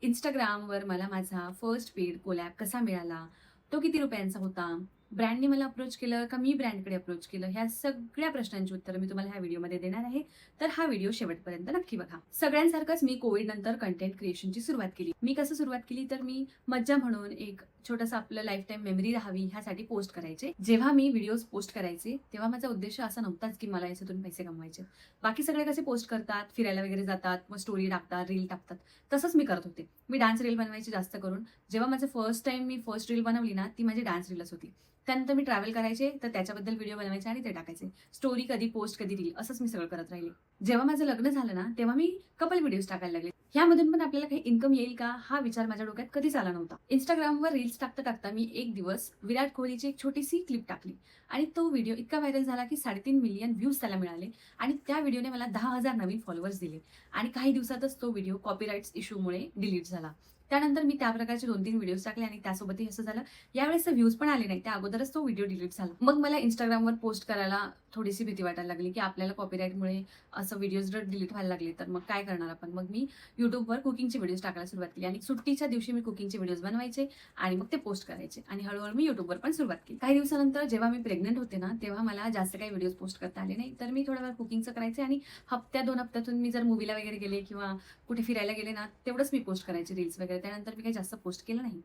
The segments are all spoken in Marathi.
Instagramवर मला माझा फर्स्ट पेड कोलॅब कसा मिळाला? तो किती रुपयांचा होता? ब्रँडने मला अप्रोच केलं का मी ब्रँडकडे अप्रोच केलं? ह्या सगळ्या प्रश्नांची उत्तरं मी तुम्हाला ह्या व्हिडिओमध्ये देणार आहे. तर हा व्हिडिओ शेवटपर्यंत नक्की बघा. सगळ्यांसारखंच मी कोविड नंतर कंटेंट क्रिएशनची सुरुवात केली. मी कसं सुरुवात केली तर मी मज्जा म्हणून एक छोटंसं आपलं लाईफ टाईम मेमरी राहावी ह्यासाठी पोस्ट करायचे. जेव्हा मी व्हिडिओज पोस्ट करायचे तेव्हा माझा उद्देश असा नव्हताच की मला याच्यातून पैसे कमवायचे. बाकी सगळे कसे पोस्ट करतात, फिरायला वगैरे जातात, मग स्टोरी टाकतात, रील टाकतात. तसंच मी करत होते. मी डान्स रील बनवायची जास्त करून. जेव्हा माझं फर्स्ट टाईम मी फर्स्ट रील बनवली ना, ती माझी डान्स रीलच होती. त्यानंतर मी ट्रॅव्हल करायचे, तर त्याच्याबद्दल व्हिडिओ बनवायचे आणि ते टाकायचे. स्टोरी कधी पोस्ट, कधी रील असंच मी सगळं करत राहिले. जेव्हा माझं लग्न झालं ना, तेव्हा मी कपल व्हिडिओज टाकायला लागले. ह्यामधून पण आपल्याला काही इन्कम येईल का, हा विचार माझ्या डोक्यात कधीच आला नव्हता. Instagramवर रील्स टाकता टाकता मी एक दिवस विराट कोहलीची एक छोटीशी क्लिप टाकली आणि तो व्हिडिओ इतका व्हायरल झाला की 3.5 मिलियन व्ह्यूज त्याला मिळाले आणि त्या व्हिडिओने मला 10,000 नवीन फॉलोअर्स दिले आणि काही दिवसातच तो व्हिडिओ कॉपीराइट्स इश्यूमुळे डिलीट झाला. त्यानंतर मी त्या प्रकारचे 2-3 व्हिडिओज टाकले आणि त्यासोबतही असं झालं. यावेळेस व्ह्यूज पण आले नाही. त्या अगोदरच तो व्हिडिओ डिलीट झाला. मग मला Instagramवर पोस्ट करायला थोडीशी भीती वाटायला लागली की आपल्याला कॉपीराइटमुळे असं व्हिडिओज जर डिलीट व्हायला लागले तर मग काय करणार आपण? मग मी YouTubeवर कुकिंगचे व्हिडिओज टाकायला सुरुवात केली आणि सुट्टीच्या दिवशी मी कुकिंगचे व्हिडिओज बनवायचे आणि मग ते पोस्ट करायचे आणि हळूहळू मी YouTubeवर पण सुरुवात केली. काही दिवसानंतर जेव्हा मी प्रेग्नंट होते ना, तेव्हा मला जास्त काही व्हिडिओज पोस्ट करता आले नाही. तर मी थोडा वेळ कुकिंगचं करायचे आणि 2 हप्त्यातून मी जर मूव्हीला वगैरे गेले किंवा कुठे फिरायला गेले ना, तेवढंच मी पोस्ट करायचे रील्स वगैरे. त्यानंतर मी काही जास्त पोस्ट केलं नाही.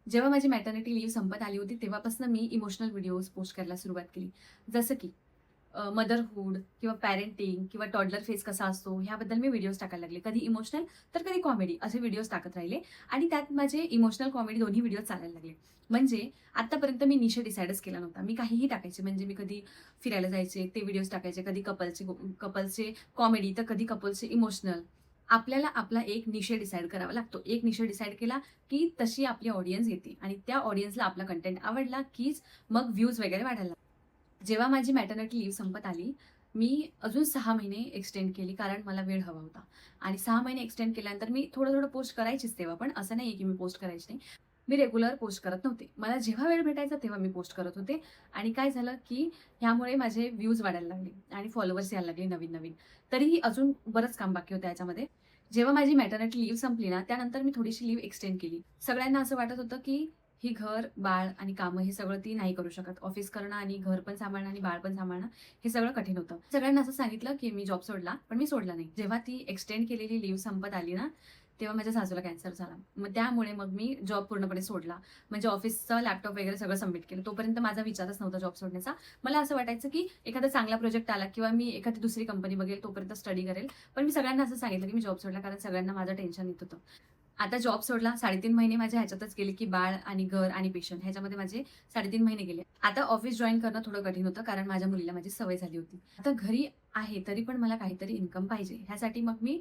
जेव्हा माझी मॅटर्निटी लिव्ह संपत आली होती, तेव्हापासून मी इमोशनल व्हिडिओज पोस्ट करायला सुरुवात केली. जसं की मदरहूड किंवा पॅरेंटिंग किंवा टॉडलर फेज कसा असतो ह्याबद्दल मी व्हिडिओज टाकायला लागले. कधी इमोशनल तर कधी कॉमेडी असे व्हिडिओज टाकत राहिले आणि त्यात माझे इमोशनल कॉमेडी दोन्ही व्हिडिओ चालायला लागले. म्हणजे आतापर्यंत मी निश डिसाईडच केला नव्हता. मी काहीही टाकायचे. म्हणजे मी कधी फिरायला जायचे ते व्हिडिओज टाकायचे, कधी कपल्सचे कॉमेडी तर कधी कपल्सचे इमोशनल. आपल्याला आपला एक निशे डिसाईड करावा लागतो. एक निशे डिसाईड केला की तशी आपली ऑडियन्स येते आणि त्या ऑडियन्सला आपला कंटेंट आवडला कीच मग व्ह्यूज वगैरे वाढायला. जेव्हा माझी मॅटर्निटी लीव्ह संपत आली, मी अजून 6 महिने एक्सटेंड केली कारण मला वेळ हवा होता आणि 6 महिने एक्सटेंड केल्यानंतर मी थोडं-थोडं पोस्ट करायचीच तेव्हा पण. असं नाहीये की मी पोस्ट करायची नाही. मी रेग्युलर पोस्ट करत नव्हते. मला जेव्हा वेळ भेटायचा तेव्हा मी पोस्ट करत होते आणि काय झालं की ह्यामुळे माझे व्ह्यूज वाढायला लागले आणि फॉलोअर्स यायला लागले नवीन-नवीन. तरीही अजून बरंच काम बाकी होतं याच्यामध्ये. जेव्हा माझी मॅटर्निटी लीव्ह संपली ना, त्यानंतर मी थोडीशी लीव्ह एक्सटेंड केली. सगळ्यांना असं वाटत होतं की ही घर, बाळ आणि कामं हे सगळं ती नाही करू शकत. ऑफिस करणं आणि घर पण सांभाळणं आणि बाळ पण सांभाळणं हे सगळं कठीण होतं. सगळ्यांना असं सांगितलं की मी जॉब सोडला, पण मी सोडला नाही. जेव्हा ती एक्सटेंड केलेली लीव्ह संपत आली ना, तेव्हा माझ्या सासूला कॅन्सर झाला. मग त्यामुळे मग मी जॉब पूर्णपणे सोडला. म्हणजे ऑफिसचा लॅपटॉप वगैरे सगळं सबमिट केलं. तोपर्यंत माझा विचारच नव्हता जॉब सोडण्याचा. मला असं वाटायचं की एखादा चांगला प्रोजेक्ट आला किंवा मी एखादी दुसरी कंपनी बघेल, तोपर्यंत स्टडी करेल. पण मी सगळ्यांना असं सांगितलं की मी जॉब सोडला कारण सगळ्यांना माझं टेन्शन येत होतं. आता जॉब सोडला 3.5 महिने माझ्या ह्याच्यातच गेले, की बाळ आणि घर आणि पेशंट ह्याच्यामध्ये माझे 3.5 महिने गेले. आता ऑफिस जॉइन करणं थोडं कठीण होतं कारण माझ्या मुलीला माझी सवय झाली होती. आता घरी आहे तरी पण मला काहीतरी इन्कम पाहिजे. ह्यासाठी मग मी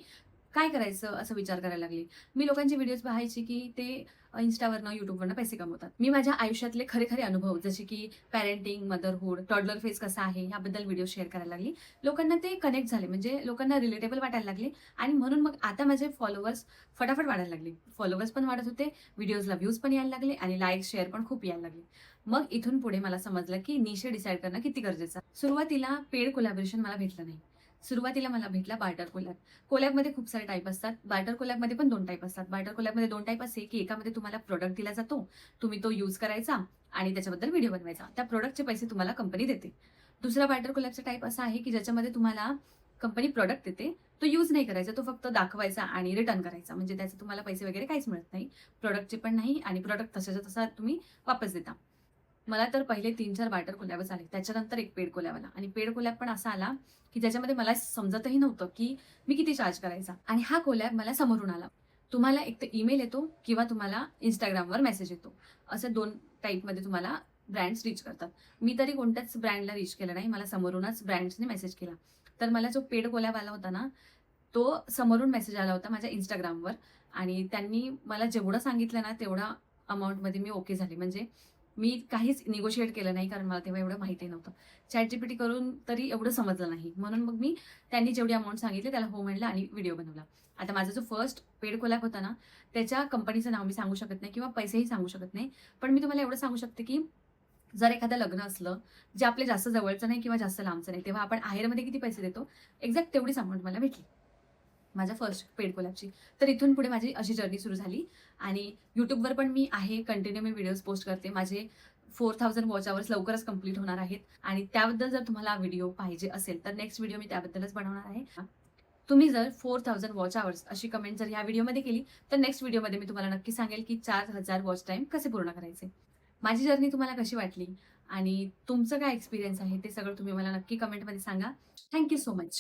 काय करायचं असं विचार करायला लागले. मी लोकांचे व्हिडिओज पाहायचे, की ते Instaवरनं, YouTubeवरनं पैसे कमवतात. मी माझ्या आयुष्यातले खरे-खरे अनुभव जसे की पॅरेंटिंग, मदरहूड, टॉडलर फेज कसा आहे ह्याबद्दल व्हिडिओ शेअर करायला लागली. लोकांना ते कनेक्ट झाले म्हणजे लोकांना रिलेटेबल वाटायला लागले आणि म्हणून मग आता माझे फॉलोअर्स फटाफट वाढायला लागले. फॉलोअर्स पण वाढत होते, व्हिडिओजला व्ह्यूज पण यायला लागले आणि लाईक्स, शेअर पण खूप यायला लागले. मग इथून पुढे मला समजलं की निश डिसाईड करणं किती गरजेचं आहे. सुरुवातीला पेड कोलॅबोरेशन मला भेटलं नाही. सुरुवातीला मला भेटला बार्टर कोलॅब. कोलॅबमध्ये खूप सारे टाईप असतात. बार्टर कोलॅबमध्ये पण 2 टाईप असतात. बार्टर कोलॅबमध्ये 2 टाईप असे की एकामध्ये तुम्हाला प्रॉडक्ट दिला जातो, तुम्ही तो यूज करायचा आणि त्याच्याबद्दल व्हिडिओ बनवायचा. त्या प्रॉडक्टचे पैसे तुम्हाला कंपनी देते. दुसरा बार्टर कोलॅबचा टाईप असा आहे की ज्याच्यामध्ये तुम्हाला कंपनी प्रॉडक्ट देते, तो यूज नाही करायचा, तो फक्त दाखवायचा आणि रिटर्न करायचा. म्हणजे त्याचे तुम्हाला पैसे वगैरे काहीच मिळत नाही. प्रॉडक्टचे पण नाही आणि प्रॉडक्ट तसाच्या तसा तुम्ही वापस देता. मला तर पहिले 3-4 बार्टर कोलॅबच आले. त्याच्यानंतर एक पेड कोलॅब आला आणि पेड कोलॅब पण असा आला, की ज्याच्यामध्ये मला समजतही नव्हतं, की मी किती चार्ज करायचा आणि हा कोलॅब मला समोरून आला. तुम्हाला एक तर ईमेल येतो किंवा तुम्हाला Instagramवर मेसेज येतो. असे 2 टाइपमध्ये तुम्हाला ब्रँड्स रीच करतात. मी तरी कोणत्याच ब्रँडला रीच केलं नाही. मला समोरूनच ब्रँड्सने मेसेज केला. तर मला जो पेड कोलॅब आला होता ना, तो समोरून मेसेज आला होता माझ्या Instagramवर आणि त्यांनी मला जेवढं सांगितलं ना, तेवढा अमाउंटमध्ये मी ओके झाले. म्हणजे मी काहीच निगोशिएट केलं नाही कारण मला तेव्हा एवढं माहिती नव्हतं. ChatGPT करून तरी एवढं समजलं नाही. म्हणून मग मी त्यांनी जेवढी अमाउंट सांगितली त्याला हो म्हणलं आणि व्हिडिओ बनवला. आता माझा जो फर्स्ट पेड कोलॅब होता ना, त्याच्या कंपनीचं नाव मी सांगू शकत नाही किंवा पैसेही सांगू शकत नाही. पण मी तुम्हाला एवढं सांगू शकते, की जर एखादं लग्न असलं, जे आपले जास्त जवळचं नाही किंवा जास्त लांबचं नाही, तेव्हा आपण आहेरमध्ये किती पैसे देतो, एक्झॅक्ट तेवढीच अमाउंट मला भेटली. माझ्या फर्स्ट पेड कोलॅबची. तर इथून पुढे माझी अशी जर्नी सुरू झाली आणि YouTubeवर पण मी आहे, कंटिन्यू मी व्हिडिओज पोस्ट करते. माझे 4000 वॉच अवर्स लवकरच कंप्लीट होणार आहेत आणि त्याबद्दल जर तुम्हाला व्हिडिओ पाहिजे असेल, तर नेक्स्ट व्हिडिओ मी त्याबद्दलच बनवणार आहे. तुम्ही जर 4000 वॉच अवर्स अशी कमेंट जर ह्या व्हिडिओमध्ये केली, तर नेक्स्ट व्हिडिओमध्ये मी तुम्हाला नक्की सांगेल की 4000 वॉच टाईम कसे पूर्ण करायचे. माझी जर्नी तुम्हाला कशी वाटली आणि तुमचं काय एक्सपिरियन्स आहे ते सगळं तुम्ही मला नक्की कमेंटमध्ये सांगा. Thank you so much.